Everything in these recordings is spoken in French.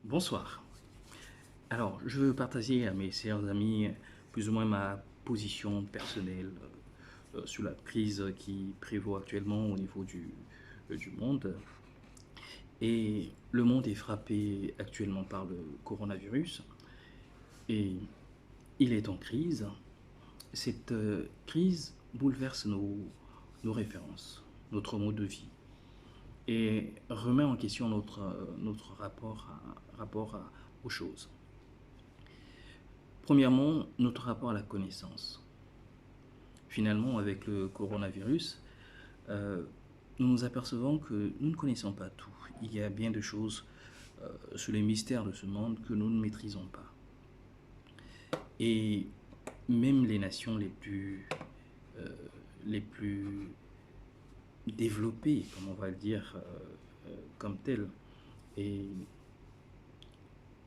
Bonsoir. Alors, je veux partager à mes chers amis plus ou moins ma position personnelle sur la crise qui prévaut actuellement au niveau du monde. Et le monde est frappé actuellement par le coronavirus et il est en crise. Cette crise bouleverse nos références, notre mode de vie et remet en question notre aux choses. Premièrement, notre rapport à la connaissance. Finalement, avec le coronavirus, euh, nous nous apercevons que nous ne connaissons pas tout. Il y a bien de choses sur les mystères de ce monde que nous ne maîtrisons pas. Et même les nations euh, les plus développées, comme on va le dire, comme telles, et,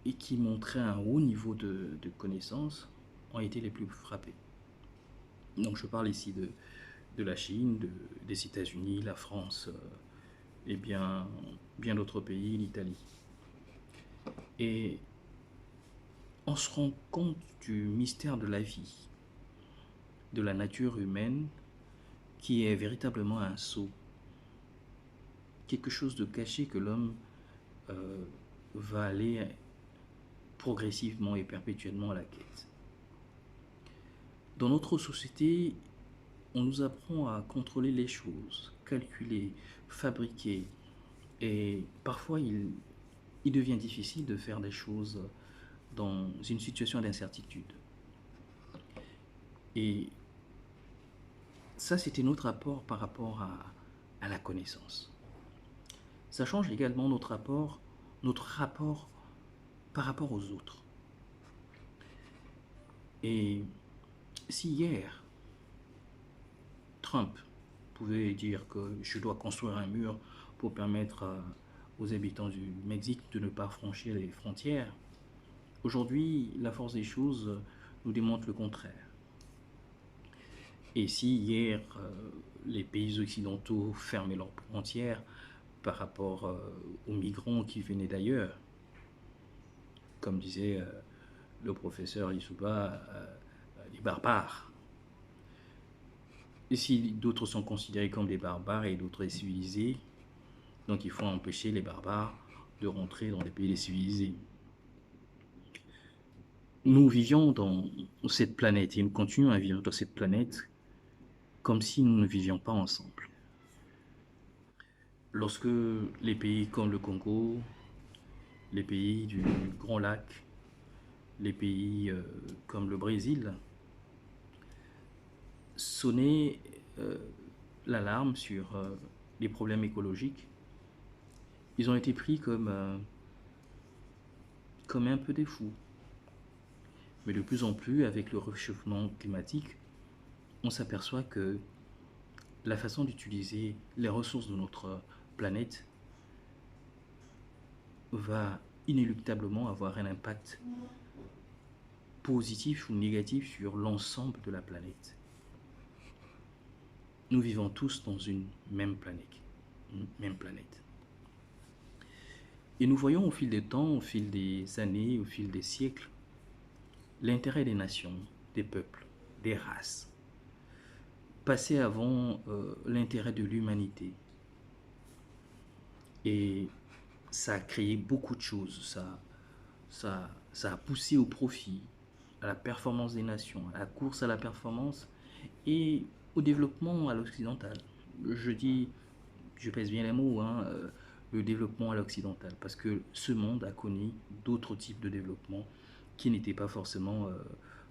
et qui montraient un haut niveau de connaissance, ont été les plus frappés. Donc je parle ici de la Chine, des États-Unis, la France et bien d'autres pays, l'Italie. Et on se rend compte du mystère de la vie, de la nature humaine, qui est véritablement un sceau, quelque chose de caché que l'homme euh, va aller progressivement et perpétuellement à la quête. Dans notre société, on nous apprend à contrôler les choses, calculer, fabriquer, et parfois il devient difficile de faire des choses dans une situation d'incertitude. Et ça, c'était notre rapport par rapport à la connaissance. Ça change également notre rapport par rapport aux autres. Et si hier, Trump pouvait dire que je dois construire un mur pour permettre aux habitants du Mexique de ne pas franchir les frontières, aujourd'hui, la force des choses nous démontre le contraire. Et si hier, les pays occidentaux fermaient leurs frontières par rapport aux migrants qui venaient d'ailleurs, comme disait le professeur Issouba, les barbares. Et si d'autres sont considérés comme des barbares et d'autres civilisés, donc il faut empêcher les barbares de rentrer dans les pays civilisés. Nous vivions dans cette planète et nous continuons à vivre dans cette planète comme si nous ne vivions pas ensemble. Lorsque les pays comme le Congo, les pays du Grand Lac, les pays comme le Brésil sonnaient l'alarme sur les problèmes écologiques, ils ont été pris comme un peu des fous. Mais de plus en plus, avec le réchauffement climatique, on s'aperçoit que la façon d'utiliser les ressources de notre planète va inéluctablement avoir un impact positif ou négatif sur l'ensemble de la planète. Nous vivons tous dans une même planète. Une même planète. Et nous voyons au fil des temps, au fil des années, au fil des siècles, l'intérêt des nations, des peuples, des races, passer avant l'intérêt de l'humanité. Et ça a créé beaucoup de choses. Ça a poussé au profit, à la performance des nations, à la course à la performance et au développement à l'occidental. Je dis, je pèse bien les mots, hein, le développement à l'occidental, parce que ce monde a connu d'autres types de développement qui n'étaient pas forcément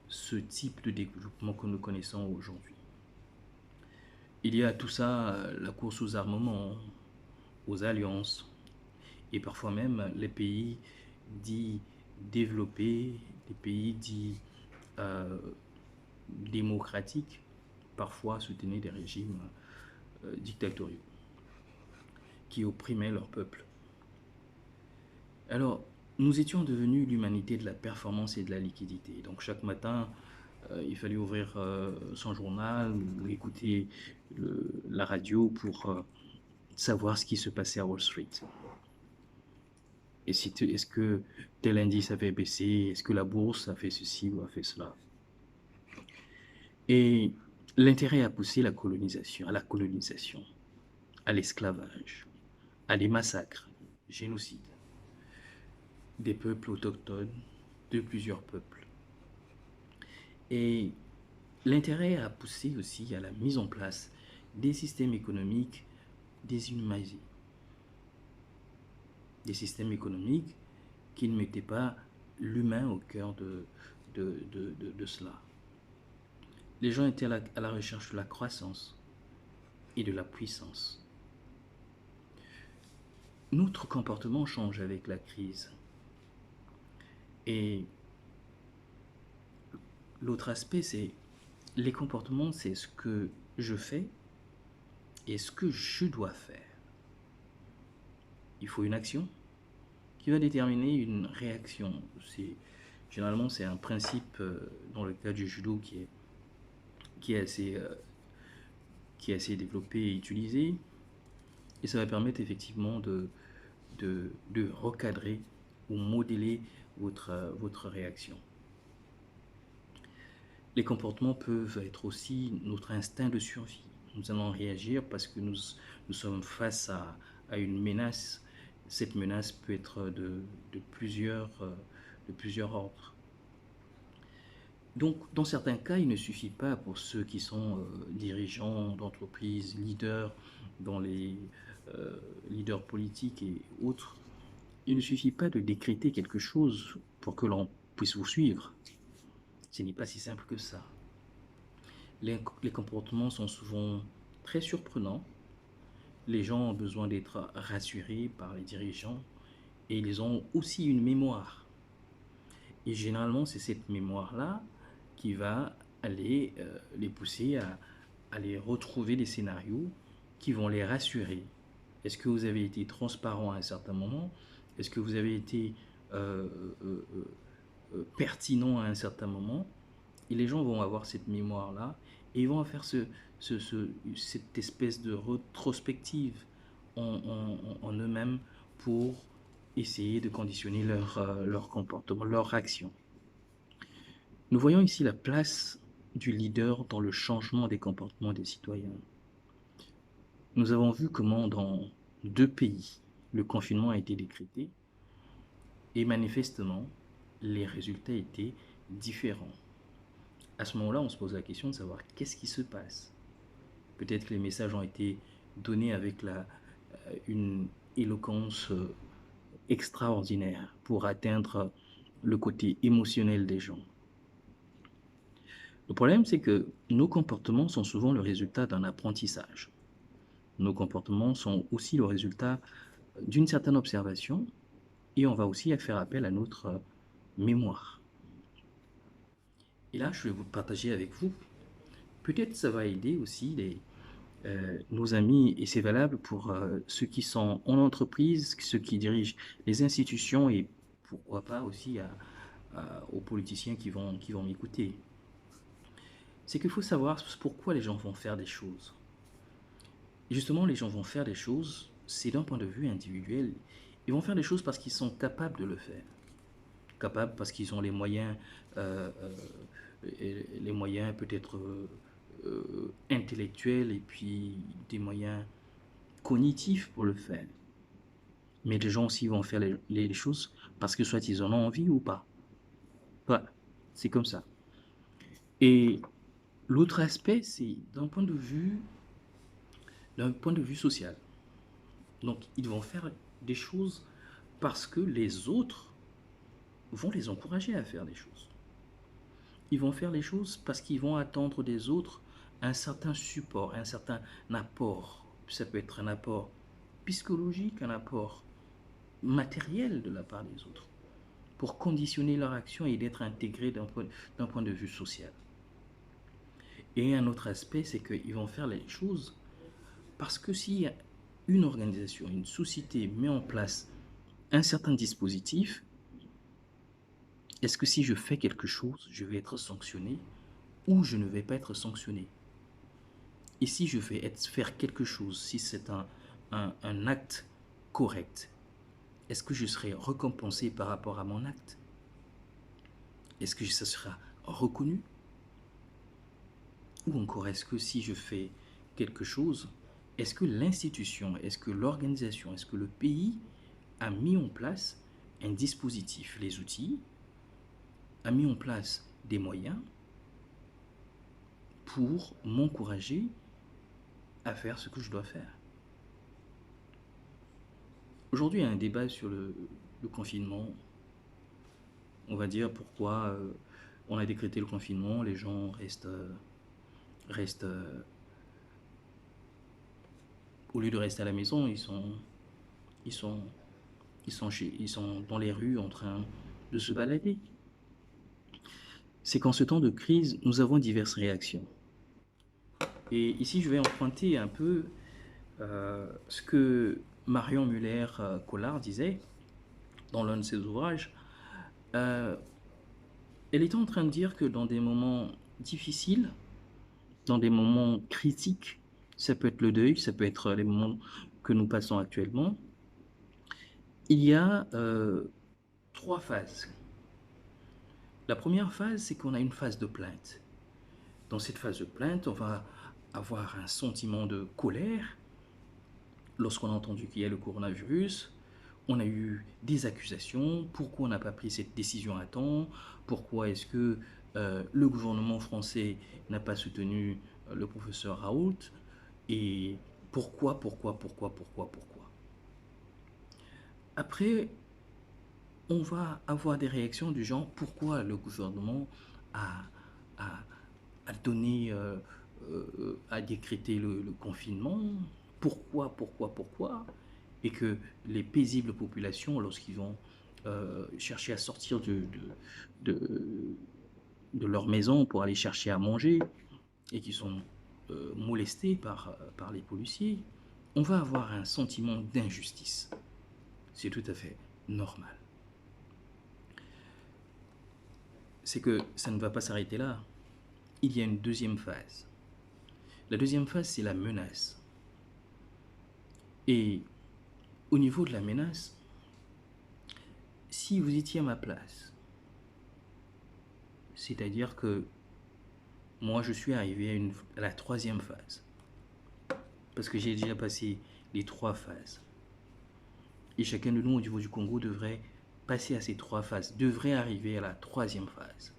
ce type de développement que nous connaissons aujourd'hui. Il y a tout ça, la course aux armements, aux alliances, et parfois même les pays dits développés, les pays dits euh, démocratiques, parfois soutenaient des régimes dictatoriaux qui opprimaient leur peuple. Alors, nous étions devenus l'humanité de la performance et de la liquidité. Donc chaque matin, il fallait ouvrir son journal ou écouter la radio pour savoir ce qui se passait à Wall Street. Est-ce que tel indice a fait baisser? Est-ce que la bourse a fait ceci ou a fait cela? Et l'intérêt a poussé à la colonisation, à l'esclavage, à des massacres, génocides, des peuples autochtones, de plusieurs peuples. Et l'intérêt a poussé aussi à la mise en place des systèmes économiques déshumanisés, des systèmes économiques qui ne mettaient pas l'humain au cœur de cela. Les gens étaient à la recherche de la croissance et de la puissance. Notre comportement change avec la crise. Et l'autre aspect, c'est les comportements, c'est ce que je fais et ce que je dois faire. Il faut une action qui va déterminer une réaction. Généralement, c'est un principe dans le cas du judo qui est assez développé et utilisé. Et ça va permettre effectivement de recadrer ou modeler votre réaction. Les comportements peuvent être aussi notre instinct de survie. Nous allons réagir parce que nous sommes face à une menace. Cette menace peut être de plusieurs ordres. Donc, dans certains cas, il ne suffit pas pour ceux qui sont dirigeants d'entreprises, leaders dans les leaders politiques et autres, il ne suffit pas de décréter quelque chose pour que l'on puisse vous suivre. Ce n'est pas si simple que ça. Les comportements sont souvent très surprenants. Les gens ont besoin d'être rassurés par les dirigeants et ils ont aussi une mémoire. Et généralement, c'est cette mémoire-là qui va aller les pousser à aller retrouver des scénarios qui vont les rassurer. Est-ce que vous avez été transparent à un certain moment? Est-ce que vous avez été pertinent à un certain moment? Et les gens vont avoir cette mémoire-là et ils vont faire cette espèce de rétrospective en eux-mêmes pour essayer de conditionner leur comportement, leur action. Nous voyons ici la place du leader dans le changement des comportements des citoyens. Nous avons vu comment dans 2 pays, le confinement a été décrété et manifestement, les résultats étaient différents. À ce moment-là, on se pose la question de savoir qu'est-ce qui se passe. Peut-être que les messages ont été donnés avec une éloquence extraordinaire pour atteindre le côté émotionnel des gens. Le problème, c'est que nos comportements sont souvent le résultat d'un apprentissage. Nos comportements sont aussi le résultat d'une certaine observation et on va aussi faire appel à notre mémoire. Et là, je vais vous partager avec vous. Peut-être ça va aider aussi nos amis, et c'est valable pour ceux qui sont en entreprise, ceux qui dirigent les institutions et pourquoi pas aussi aux politiciens qui vont m'écouter. C'est qu'il faut savoir pourquoi les gens vont faire des choses. Et justement, les gens vont faire des choses, c'est d'un point de vue individuel. Ils vont faire des choses parce qu'ils sont capables de le faire. Capables parce qu'ils ont les moyens peut-être intellectuels et puis des moyens cognitifs pour le faire. Mais les gens aussi vont faire les choses parce que soit ils en ont envie ou pas. Voilà, c'est comme ça. Et l'autre aspect, c'est d'un point de vue social. Donc, ils vont faire des choses parce que les autres vont les encourager à faire des choses. Ils vont faire les choses parce qu'ils vont attendre des autres un certain support, un certain apport. Ça peut être un apport psychologique, un apport matériel de la part des autres, pour conditionner leur action et d'être intégrés d'un point de vue social. Et un autre aspect, c'est qu'ils vont faire les choses parce que si une organisation, une société met en place un certain dispositif, est-ce que si je fais quelque chose, je vais être sanctionné ou je ne vais pas être sanctionné? Et si je vais faire quelque chose, si c'est un acte correct, est-ce que je serai récompensé par rapport à mon acte? Est-ce que ça sera reconnu? Ou encore, est-ce que si je fais quelque chose, est-ce que l'institution, est-ce que l'organisation, est-ce que le pays a mis en place un dispositif, les outils, a mis en place des moyens pour m'encourager à faire ce que je dois faire? Aujourd'hui, il y a un débat sur le confinement. On va dire pourquoi on a décrété le confinement, les gens restent au lieu de rester à la maison, ils sont, ils sont dans les rues en train de se balader. C'est qu'en ce temps de crise, nous avons diverses réactions. Et ici, je vais emprunter un peu ce que Marion Muller-Collard disait dans l'un de ses ouvrages. Elle était en train de dire que dans des moments difficiles, dans des moments critiques, ça peut être le deuil, ça peut être les moments que nous passons actuellement, il y a 3 phases. La première phase, c'est qu'on a une phase de plainte. Dans cette phase de plainte, on va avoir un sentiment de colère lorsqu'on a entendu qu'il y a le coronavirus. On a eu des accusations, pourquoi on n'a pas pris cette décision à temps, pourquoi est-ce que le gouvernement français n'a pas soutenu le professeur Raoult, et pourquoi. Après, on va avoir des réactions du genre pourquoi le gouvernement a, a, a donné, a décrété le confinement, pourquoi, et que les paisibles populations, lorsqu'ils vont chercher à sortir de, de leur maison pour aller chercher à manger, et qui sont molestés par les policiers, on va avoir un sentiment d'injustice. C'est tout à fait normal. C'est que ça ne va pas s'arrêter là. Il y a une deuxième phase. La deuxième phase, c'est la menace. Et au niveau de la menace, si vous étiez à ma place, c'est-à-dire que moi, je suis arrivé à la troisième phase, parce que j'ai déjà passé les 3 phases. Et chacun de nous, au niveau du Congo, devrait passer à ces 3 phases, devrait arriver à la troisième phase.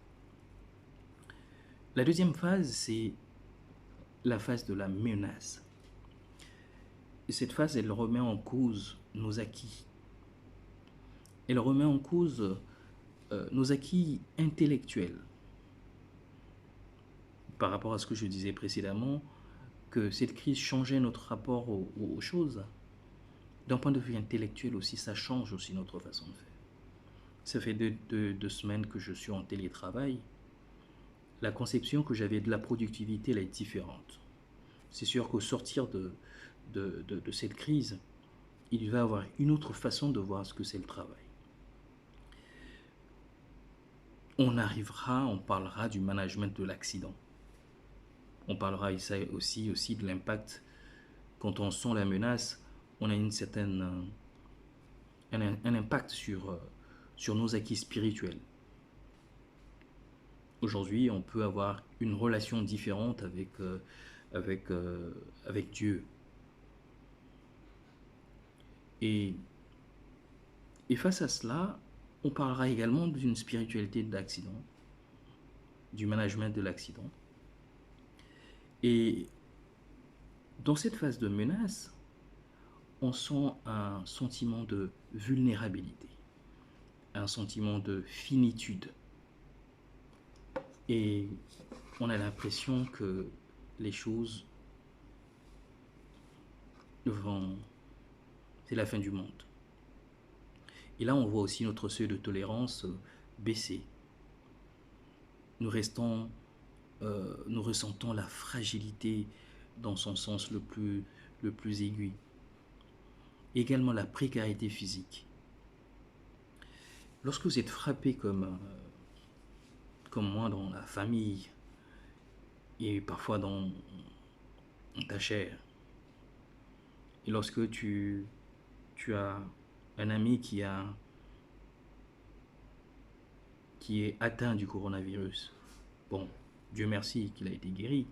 La deuxième phase, c'est la phase de la menace. Et cette phase, elle remet en cause nos acquis. Elle remet en cause nos acquis intellectuels. Par rapport à ce que je disais précédemment, que cette crise changeait notre rapport aux choses. D'un point de vue intellectuel aussi, ça change aussi notre façon de faire. Ça fait 2 semaines que je suis en télétravail. La conception que j'avais de la productivité, elle est différente. C'est sûr qu'au sortir de cette crise, il va y avoir une autre façon de voir ce que c'est le travail. On parlera du management de l'accident. On parlera aussi de l'impact. Quand on sent la menace, on a un impact sur nos acquis spirituels. Aujourd'hui, on peut avoir une relation différente avec Dieu. Et face à cela, on parlera également d'une spiritualité de l'accident, du management de l'accident. Et dans cette phase de menace, on sent un sentiment de vulnérabilité, un sentiment de finitude. Et on a l'impression que les choses c'est la fin du monde. Et là, on voit aussi notre seuil de tolérance baisser. Nous ressentons la fragilité dans son sens le plus aigu. Également la précarité physique. Lorsque vous êtes frappé comme moi dans la famille et parfois dans ta chair, et lorsque tu as un ami qui est atteint du coronavirus. Bon, Dieu merci qu'il a été guéri.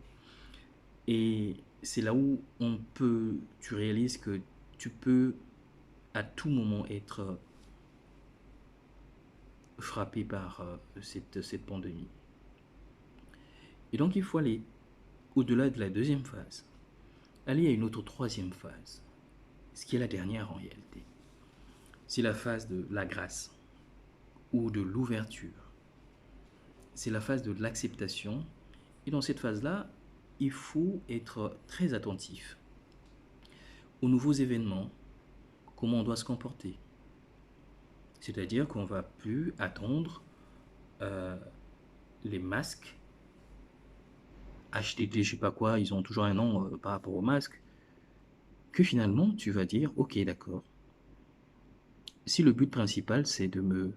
Et c'est là où tu réalises que tu peux à tout moment être frappé par cette pandémie. Et donc il faut aller au-delà de la deuxième phase, aller à une autre troisième phase, ce qui est la dernière en réalité. C'est la phase de la grâce ou de l'ouverture. C'est la phase de l'acceptation. Et dans cette phase-là, il faut être très attentif aux nouveaux événements, comment on doit se comporter. C'est-à-dire qu'on ne va plus attendre euh, les masques, HTT, je sais pas quoi, ils ont toujours un nom par rapport aux masques, que finalement tu vas dire, ok d'accord, si le but principal c'est de me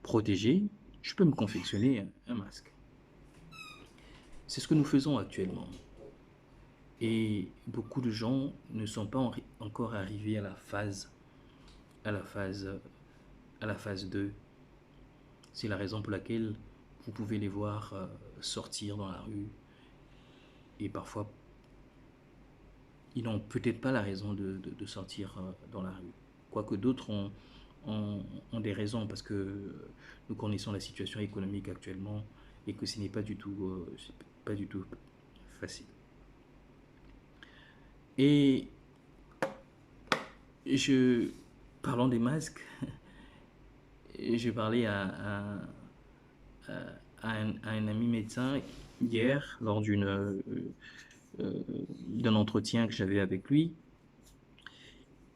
protéger, je peux me confectionner un masque. C'est ce que nous faisons actuellement. Et beaucoup de gens ne sont pas encore arrivés à la phase, à la phase 2. C'est la raison pour laquelle vous pouvez les voir sortir dans la rue. Et parfois, ils n'ont peut-être pas la raison de sortir dans la rue. Quoique d'autres ont des raisons parce que nous connaissons la situation économique actuellement et que ce n'est pas du tout facile. Et parlant des masques, j'ai parlé à un ami médecin hier lors d'un entretien que j'avais avec lui.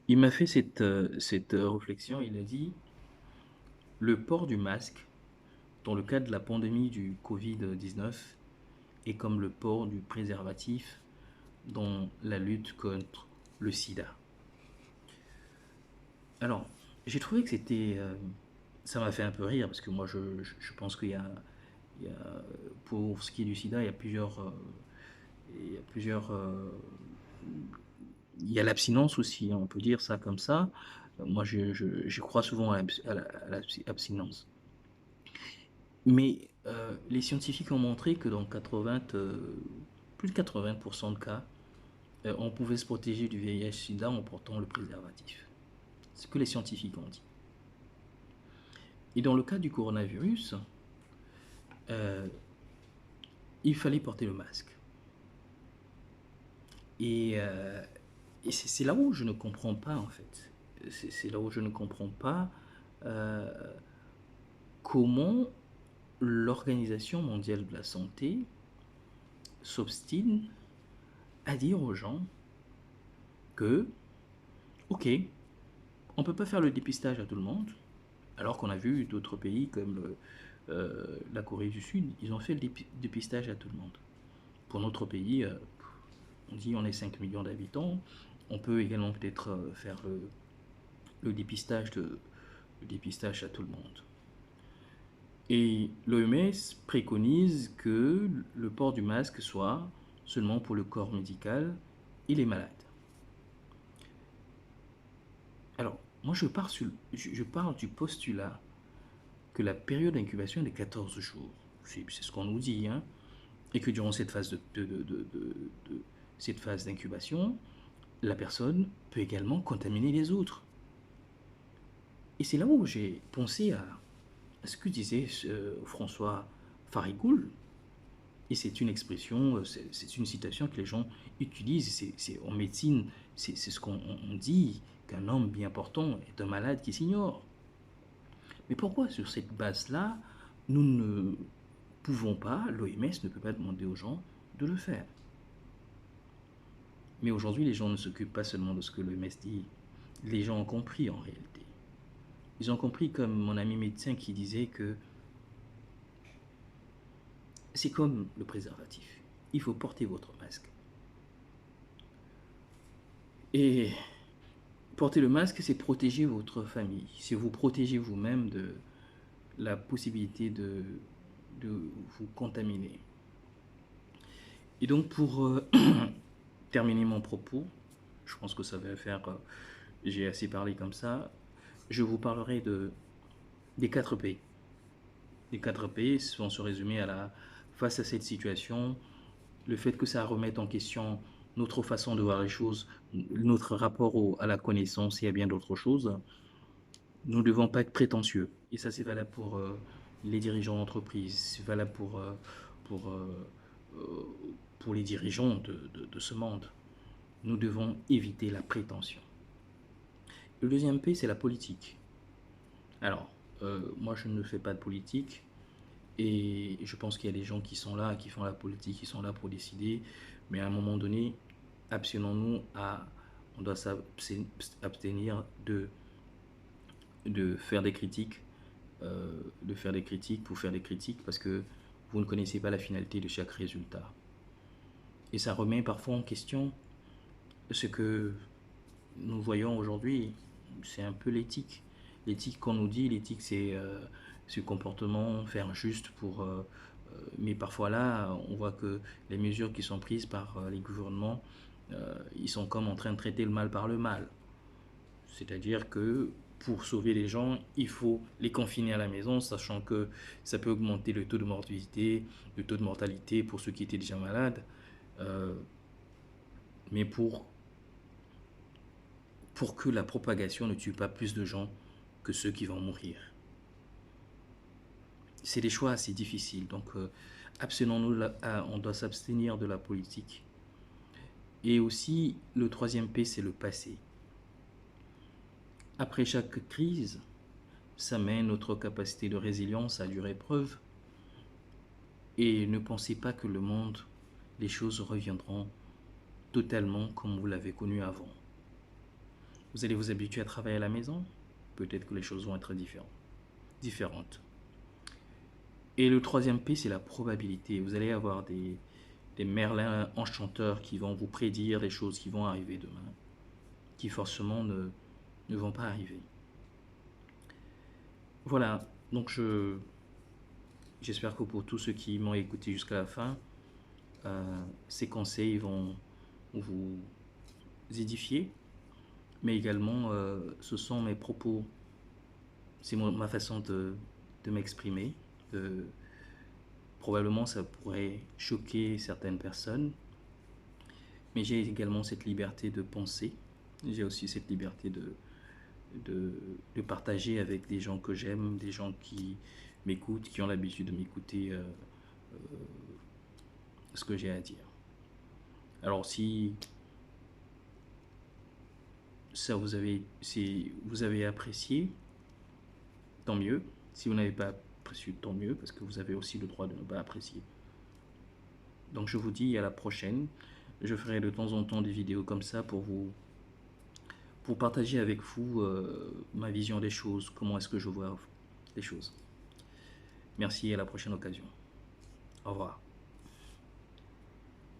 Il m'a fait cette réflexion. Il a dit, le port du masque dans le cadre de la pandémie du Covid-19 est comme le port du préservatif dans la lutte contre le sida. Alors, j'ai trouvé que ça m'a fait un peu rire parce que moi je pense il y a, pour ce qui est du sida, il y a plusieurs, il y a l'abstinence aussi, on peut dire ça comme ça. Moi, je crois souvent à l'abstinence. Mais les scientifiques ont montré que dans plus de 80% de cas, on pouvait se protéger du VIH-Sida en portant le préservatif. C'est ce que les scientifiques ont dit. Et dans le cas du coronavirus, euh, il fallait porter le masque. Et, euh, et c'est là où je ne comprends pas, en fait. C'est là où je ne comprends pas euh, comment l'Organisation mondiale de la santé s'obstine à dire aux gens que, ok, on ne peut pas faire le dépistage à tout le monde, alors qu'on a vu d'autres pays comme la Corée du Sud, ils ont fait le dépistage à tout le monde. Pour notre pays, on dit on est 5 millions d'habitants, on peut également peut-être faire le dépistage le dépistage à tout le monde. Et l'OMS préconise que le port du masque soit seulement pour le corps médical et les malades. Alors, moi je pars du postulat que la période d'incubation est de 14 jours. C'est ce qu'on nous dit, hein, et que durant cette phase cette phase d'incubation, la personne peut également contaminer les autres. Et c'est là où j'ai pensé à ce que disait François Farigoul. Et c'est une expression, c'est une citation que les gens utilisent. En médecine, c'est ce qu'on dit, qu'un homme bien portant est un malade qui s'ignore. Mais pourquoi sur cette base-là, nous ne pouvons pas, l'OMS ne peut pas demander aux gens de le faire? Mais aujourd'hui, les gens ne s'occupent pas seulement de ce que l'OMS dit. Les gens ont compris en réalité. Ils ont compris, comme mon ami médecin qui disait que c'est comme le préservatif. Il faut porter votre masque. Et porter le masque, c'est protéger votre famille. C'est vous protéger vous-même de la possibilité de vous contaminer. Et donc, pour terminer mon propos, je pense que ça va faire. J'ai assez parlé comme ça. je vous parlerai des 4 P. Les 4 P vont se résumer face à cette situation, le fait que ça remette en question notre façon de voir les choses, notre rapport à la connaissance et à bien d'autres choses. Nous ne devons pas être prétentieux. Et ça, c'est valable pour les dirigeants d'entreprise, c'est valable pour, euh, euh, pour les dirigeants de ce monde. Nous devons éviter la prétention. Le deuxième P, c'est la politique. Alors, moi, je ne fais pas de politique. Et je pense qu'il y a des gens qui sont là, qui font la politique, qui sont là pour décider. Mais à un moment donné, on doit s'abstenir de faire des critiques, pour faire des critiques, parce que vous ne connaissez pas la finalité de chaque résultat. Et ça remet parfois en question ce que nous voyons aujourd'hui, c'est un peu l'éthique. L'éthique qu'on nous dit, l'éthique c'est ce comportement, faire juste mais parfois là, on voit que les mesures qui sont prises par les gouvernements, ils sont comme en train de traiter le mal par le mal. C'est-à-dire que pour sauver les gens, il faut les confiner à la maison, sachant que ça peut augmenter le taux de morbidité, le taux de mortalité pour ceux qui étaient déjà malades. Euh, mais pour que la propagation ne tue pas plus de gens que ceux qui vont mourir. C'est des choix assez difficiles, donc on doit s'abstenir de la politique. Et aussi, le troisième P, c'est le passé. Après chaque crise, ça met notre capacité de résilience à dure épreuve. Et ne pensez pas que le monde, les choses reviendront totalement comme vous l'avez connu avant. Vous allez vous habituer à travailler à la maison, peut-être que les choses vont être différentes. Et le troisième P, c'est la probabilité. Vous allez avoir des merlins enchanteurs qui vont vous prédire des choses qui vont arriver demain, qui forcément ne vont pas arriver. Voilà, donc j'espère que pour tous ceux qui m'ont écouté jusqu'à la fin, ces conseils vont vous édifier, mais également ce sont mes propos, c'est ma façon de m'exprimer. Probablement ça pourrait choquer certaines personnes, mais j'ai également cette liberté de penser, j'ai aussi cette liberté de partager avec des gens que j'aime, des gens qui m'écoutent, qui ont l'habitude de m'écouter ce que j'ai à dire. Alors si si vous avez apprécié, tant mieux. Si vous n'avez pas apprécié, tant mieux, parce que vous avez aussi le droit de ne pas apprécier. Donc je vous dis à la prochaine. Je ferai de temps en temps des vidéos comme ça pour partager avec vous ma vision des choses, comment est-ce que je vois les choses. Merci et à la prochaine occasion. Au revoir.